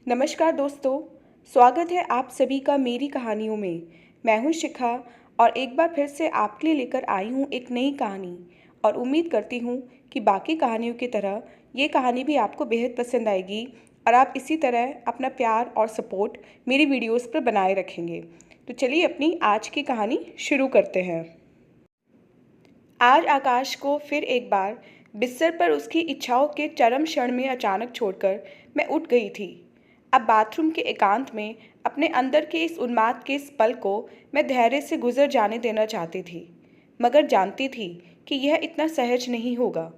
नमस्कार दोस्तों, स्वागत है आप सभी का मेरी कहानियों में। मैं हूँ शिखा और एक बार फिर से आपके लिए लेकर आई हूँ एक नई कहानी और उम्मीद करती हूँ कि बाकी कहानियों की तरह ये कहानी भी आपको बेहद पसंद आएगी और आप इसी तरह अपना प्यार और सपोर्ट मेरी वीडियोस पर बनाए रखेंगे। तो चलिए अपनी आज की कहानी शुरू करते हैं। आज आकाश को फिर एक बार बिस्तर पर उसकी इच्छाओं के चरम क्षण में अचानक छोड़कर मैं उठ गई थी। अब बाथरूम के एकांत में अपने अंदर के इस उन्माद के इस पल को मैं धैर्य से गुजर जाने देना चाहती थी, मगर जानती थी कि यह इतना सहज नहीं होगा।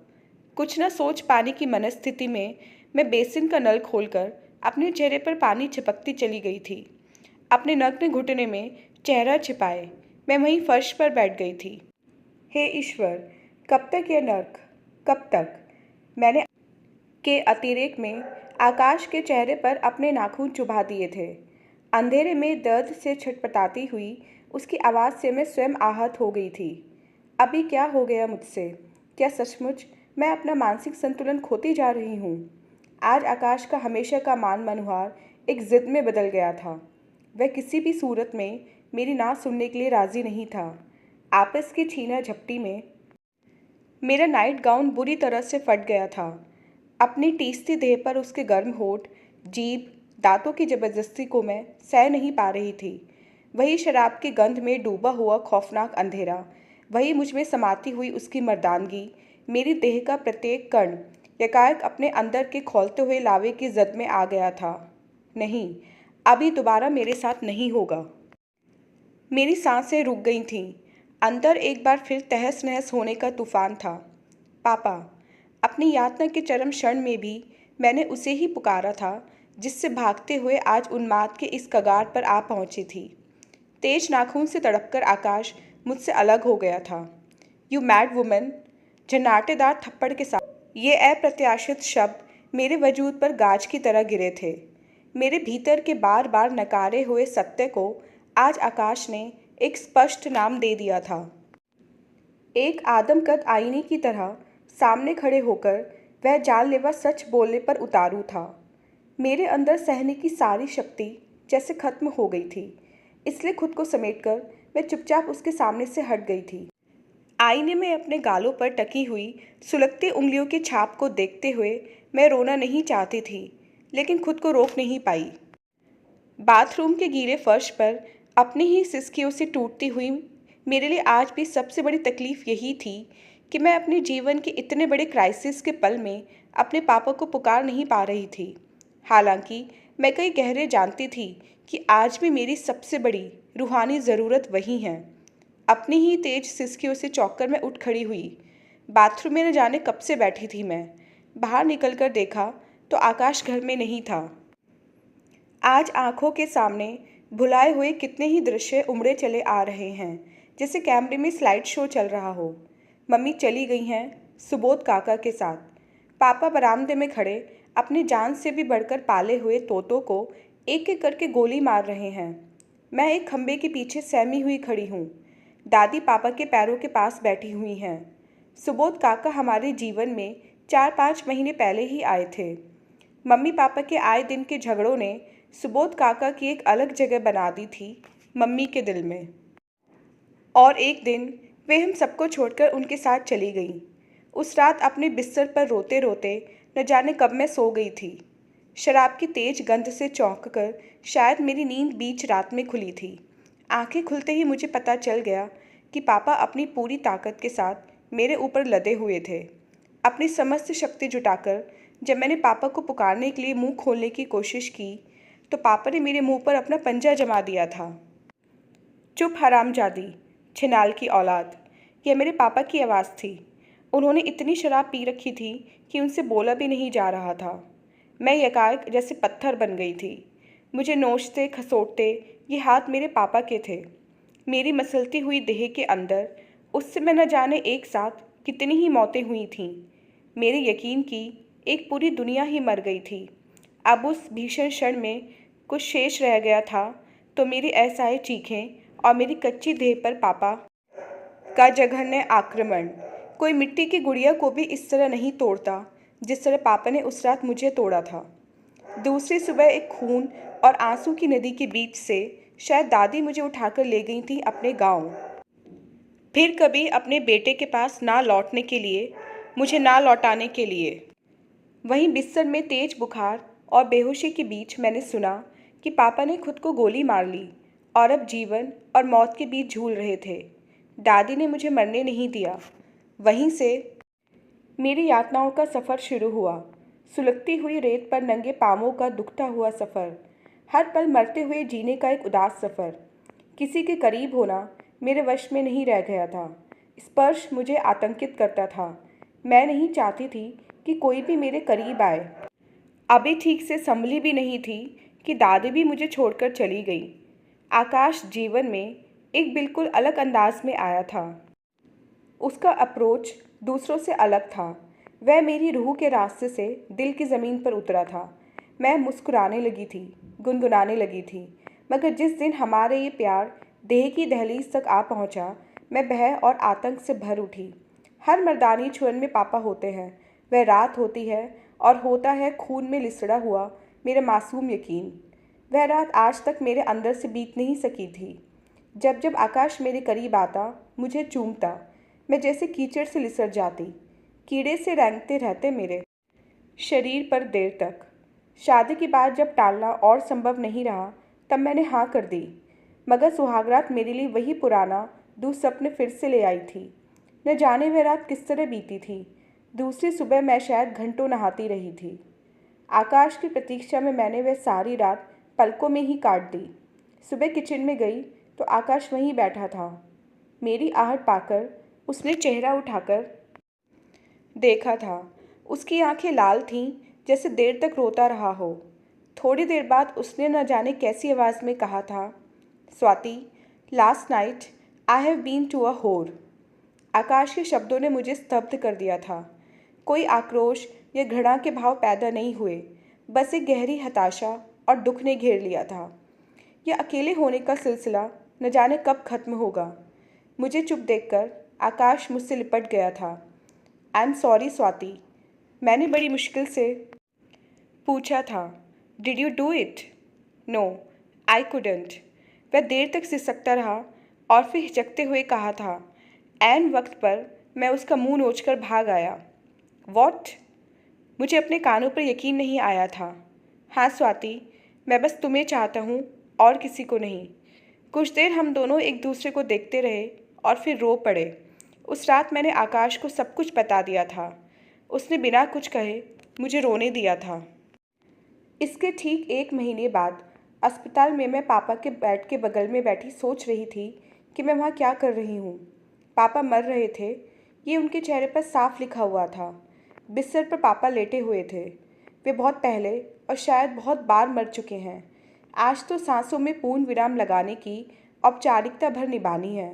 कुछ न सोच पाने की मनस्थिति में मैं बेसिन का नल खोलकर अपने चेहरे पर पानी छिपकती चली गई थी। अपने नग्न घुटने में चेहरा छिपाए मैं वहीं फर्श पर बैठ गई थी। हे ईश्वर, कब तक यह नर्क, कब तक? मैंने के अतिरेक में आकाश के चेहरे पर अपने नाखून चुभा दिए थे। अंधेरे में दर्द से छटपटाती हुई उसकी आवाज़ से मैं स्वयं आहत हो गई थी। अभी क्या हो गया मुझसे? क्या सचमुच मैं अपना मानसिक संतुलन खोती जा रही हूँ? आज आकाश का हमेशा का मान मनुहार एक जिद में बदल गया था। वह किसी भी सूरत में मेरी ना सुनने के लिए राजी नहीं था। आपस की छीना झपटी में मेरा नाइट गाउन बुरी तरह से फट गया था। अपनी टीसती देह पर उसके गर्म होठ, जीभ, दांतों की जबरदस्ती को मैं सह नहीं पा रही थी। वही शराब की गंध में डूबा हुआ खौफनाक अंधेरा, वही मुझ में समाती हुई उसकी मर्दानगी, मेरी देह का प्रत्येक कण एकाएक अपने अंदर के खौलते हुए लावे की जद में आ गया था। नहीं, अभी दोबारा मेरे साथ नहीं होगा। मेरी सांसें रुक गई थीं। अंदर एक बार फिर तहस नहस होने का तूफान था। पापा। अपनी यातना के चरम क्षण में भी मैंने उसे ही पुकारा था जिससे भागते हुए आज उन्माद के इस कगार पर आ पहुंची थी। तेज नाखून से तड़पकर आकाश मुझसे अलग हो गया था। You mad woman! झनाटेदार थप्पड़ के साथ ये अप्रत्याशित शब्द मेरे वजूद पर गाज की तरह गिरे थे। मेरे भीतर के बार बार नकारे हुए सत्य को आज आकाश ने एक स्पष्ट नाम दे दिया था। एक आदमकद आईने की तरह सामने खड़े होकर वह जानलेवा सच बोलने पर उतारू था। मेरे अंदर सहने की सारी शक्ति जैसे खत्म हो गई थी, इसलिए खुद को समेटकर मैं चुपचाप उसके सामने से हट गई थी। आईने में अपने गालों पर टकी हुई सुलगती उंगलियों की छाप को देखते हुए मैं रोना नहीं चाहती थी, लेकिन खुद को रोक नहीं पाई। बाथरूम के गीले फर्श पर अपनी ही सिसकियों से टूटती हुई मेरे लिए आज भी सबसे बड़ी तकलीफ़ यही थी कि मैं अपने जीवन के इतने बड़े क्राइसिस के पल में अपने पापा को पुकार नहीं पा रही थी। हालांकि मैं कई गहरे जानती थी कि आज भी मेरी सबसे बड़ी रूहानी ज़रूरत वही है। अपनी ही तेज सिसकियों से चौंककर मैं उठ खड़ी हुई। बाथरूम में न जाने कब से बैठी थी मैं। बाहर निकलकर देखा तो आकाश घर में नहीं था। आज आंखों के सामने भुलाए हुए कितने ही दृश्य उमड़े चले आ रहे हैं, जैसे कैमरे में स्लाइड शो चल रहा हो। मम्मी चली गई हैं सुबोध काका के साथ। पापा बरामदे में खड़े अपनी जान से भी बढ़कर पाले हुए तोतों को एक एक करके गोली मार रहे हैं। मैं एक खंबे के पीछे सहमी हुई खड़ी हूँ। दादी पापा के पैरों के पास बैठी हुई हैं। सुबोध काका हमारे जीवन में 4-5 महीने पहले ही आए थे। मम्मी पापा के आए दिन के झगड़ों ने सुबोध काका की एक अलग जगह बना दी थी मम्मी के दिल में। और एक दिन वे हम सबको छोड़कर उनके साथ चली गईं। उस रात अपने बिस्तर पर रोते रोते न जाने कब मैं सो गई थी। शराब की तेज गंध से चौंक कर शायद मेरी नींद बीच रात में खुली थी। आंखें खुलते ही मुझे पता चल गया कि पापा अपनी पूरी ताकत के साथ मेरे ऊपर लदे हुए थे। अपनी समस्त शक्ति जुटाकर जब मैंने पापा को पुकारने के लिए मुंह खोलने की कोशिश की तो पापा ने मेरे मुंह पर अपना पंजा जमा दिया था। चुप हरामजादी, छिनाल की औलाद! यह मेरे पापा की आवाज़ थी। उन्होंने इतनी शराब पी रखी थी कि उनसे बोला भी नहीं जा रहा था। मैं एकाएक जैसे पत्थर बन गई थी। मुझे नोचते खसोटते ये हाथ मेरे पापा के थे। मेरी मसलती हुई देह के अंदर उस समय न जाने एक साथ कितनी ही मौतें हुई थीं। मेरे यकीन की एक पूरी दुनिया ही मर गई थी। अब उस भीषण क्षण में कुछ शेष रह गया था तो मेरी असहाय चीखें और मेरी कच्ची देह पर पापा का जघन्य आक्रमण। कोई मिट्टी की गुड़िया को भी इस तरह नहीं तोड़ता जिस तरह पापा ने उस रात मुझे तोड़ा था। दूसरी सुबह एक खून और आंसू की नदी के बीच से शायद दादी मुझे उठाकर ले गई थी अपने गांव। फिर कभी अपने बेटे के पास ना लौटने के लिए, मुझे ना लौटाने के लिए। वहीं बिस्तर में तेज बुखार और बेहोशी के बीच मैंने सुना कि पापा ने खुद को गोली मार ली और अब जीवन और मौत के बीच झूल रहे थे। दादी ने मुझे मरने नहीं दिया। वहीं से मेरी यातनाओं का सफ़र शुरू हुआ। सुलगती हुई रेत पर नंगे पाँवों का दुखता हुआ सफ़र। हर पल मरते हुए जीने का एक उदास सफ़र। किसी के करीब होना मेरे वश में नहीं रह गया था। स्पर्श मुझे आतंकित करता था। मैं नहीं चाहती थी कि कोई भी मेरे करीब आए। अभी ठीक से संभली भी नहीं थी कि दादी भी मुझे छोड़कर चली गई। आकाश जीवन में एक बिल्कुल अलग अंदाज में आया था। उसका अप्रोच दूसरों से अलग था। वह मेरी रूह के रास्ते से दिल की ज़मीन पर उतरा था। मैं मुस्कुराने लगी थी, गुनगुनाने लगी थी। मगर जिस दिन हमारे ये प्यार देह की दहलीज तक आ पहुंचा, मैं भय और आतंक से भर उठी। हर मर्दानी छुअन में पापा होते हैं। वह रात होती है और होता है खून में लिसड़ा हुआ मेरा मासूम यकीन। वह रात आज तक मेरे अंदर से बीत नहीं सकी थी। जब जब आकाश मेरे करीब आता, मुझे चूमता, मैं जैसे कीचड़ से लिसड़ जाती। कीड़े से रेंगते रहते मेरे शरीर पर देर तक। शादी की बात जब टालना और संभव नहीं रहा, तब मैंने हाँ कर दी। मगर सुहागरात मेरे लिए वही पुराना दुःस्वप्न फिर से ले आई थी। न जाने वह रात किस तरह बीती थी। दूसरी सुबह मैं शायद घंटों नहाती रही थी। आकाश की प्रतीक्षा में मैंने वह सारी रात पलकों में ही काट दी। सुबह किचन में गई तो आकाश वहीं बैठा था। मेरी आहट पाकर उसने चेहरा उठाकर देखा था। उसकी आंखें लाल थीं, जैसे देर तक रोता रहा हो। थोड़ी देर बाद उसने न जाने कैसी आवाज़ में कहा था, Swati, last night I have been to a whore. Akash के शब्दों ने मुझे स्तब्ध कर दिया था। कोई आक्रोश या घृणा के भाव पैदा नहीं हुए, बस एक गहरी हताशा और दुख ने घेर लिया था। यह अकेले होने का सिलसिला न जाने कब खत्म होगा। मुझे चुप देखकर आकाश मुझसे लिपट गया था। आई एम सॉरी स्वाति, मैंने बड़ी मुश्किल से पूछा था। Did you do it? No, I couldn't. वह देर तक सिसकता रहा और फिर हिचकते हुए कहा था। ऐन वक्त पर मैं उसका मुंह नोचकर भाग आया। वॉट? मुझे अपने कानों पर यकीन नहीं आया था। हाँ स्वाति, मैं बस तुम्हें चाहता हूँ और किसी को नहीं। कुछ देर हम दोनों एक दूसरे को देखते रहे और फिर रो पड़े। उस रात मैंने आकाश को सब कुछ बता दिया था। उसने बिना कुछ कहे मुझे रोने दिया था। इसके ठीक 1 महीने बाद अस्पताल में मैं पापा के बेड के बगल में बैठी सोच रही थी कि मैं वहाँ क्या कर रही हूँ। पापा मर रहे थे, ये उनके चेहरे पर साफ लिखा हुआ था। बिस्तर पर पापा लेटे हुए थे। वे बहुत पहले और शायद बहुत बार मर चुके हैं। आज तो सांसों में पूर्ण विराम लगाने की औपचारिकता भर निभानी है।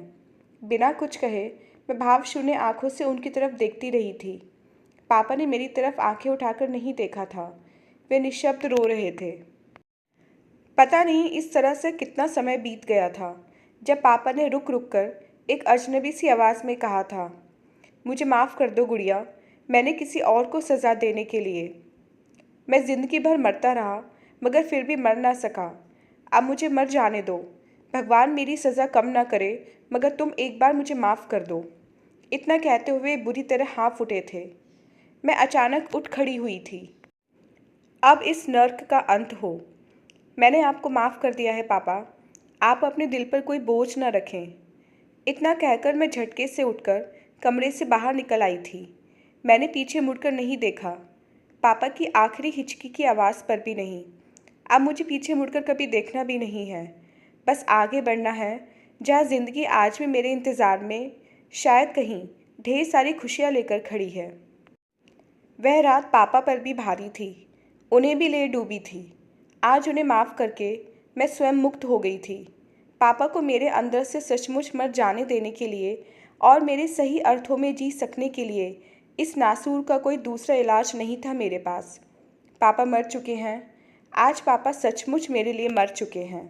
बिना कुछ कहे मैं भावशून्य आंखों से उनकी तरफ देखती रही थी। पापा ने मेरी तरफ आंखें उठाकर नहीं देखा था। वे निःशब्द रो रहे थे। पता नहीं इस तरह से कितना समय बीत गया था जब पापा ने रुक रुक कर एक अजनबी सी आवाज़ में कहा था, मुझे माफ़ कर दो गुड़िया, मैंने किसी और को सज़ा देने के लिए। मैं ज़िंदगी भर मरता रहा मगर फिर भी मर ना सका। अब मुझे मर जाने दो। भगवान मेरी सज़ा कम ना करे, मगर तुम एक बार मुझे माफ़ कर दो। इतना कहते हुए बुरी तरह हाँफ उठे थे। मैं अचानक उठ खड़ी हुई थी। अब इस नर्क का अंत हो। मैंने आपको माफ़ कर दिया है पापा। आप अपने दिल पर कोई बोझ न रखें। इतना कहकर मैं झटके से उठकर कमरे से बाहर निकल आई थी। मैंने पीछे मुड़कर नहीं देखा। पापा की आखिरी हिचकी की आवाज़ पर भी नहीं। अब मुझे पीछे मुड़कर कभी देखना भी नहीं है। बस आगे बढ़ना है, जहाँ ज़िंदगी आज भी मेरे इंतज़ार में शायद कहीं ढेर सारी खुशियाँ लेकर खड़ी है। वह रात पापा पर भी भारी थी, उन्हें भी ले डूबी थी। आज उन्हें माफ़ करके मैं स्वयं मुक्त हो गई थी। पापा को मेरे अंदर से सचमुच मर जाने देने के लिए और मेरे सही अर्थों में जी सकने के लिए इस नासूर का कोई दूसरा इलाज नहीं था मेरे पास। पापा मर चुके हैं। आज पापा सचमुच मेरे लिए मर चुके हैं।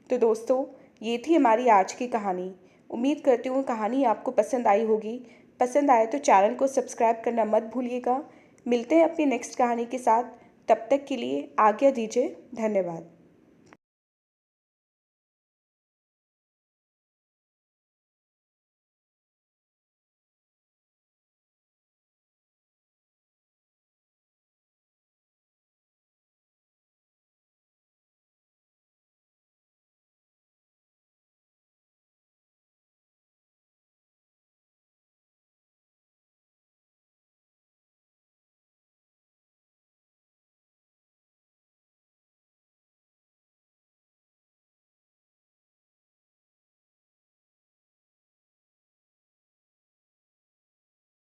तो दोस्तों, ये थी हमारी आज की कहानी। उम्मीद करती हूँ कहानी आपको पसंद आई होगी। पसंद आए तो चैनल को सब्सक्राइब करना मत भूलिएगा। मिलते हैं अपनी नेक्स्ट कहानी के साथ। तब तक के लिए आज्ञा दीजिए। धन्यवाद।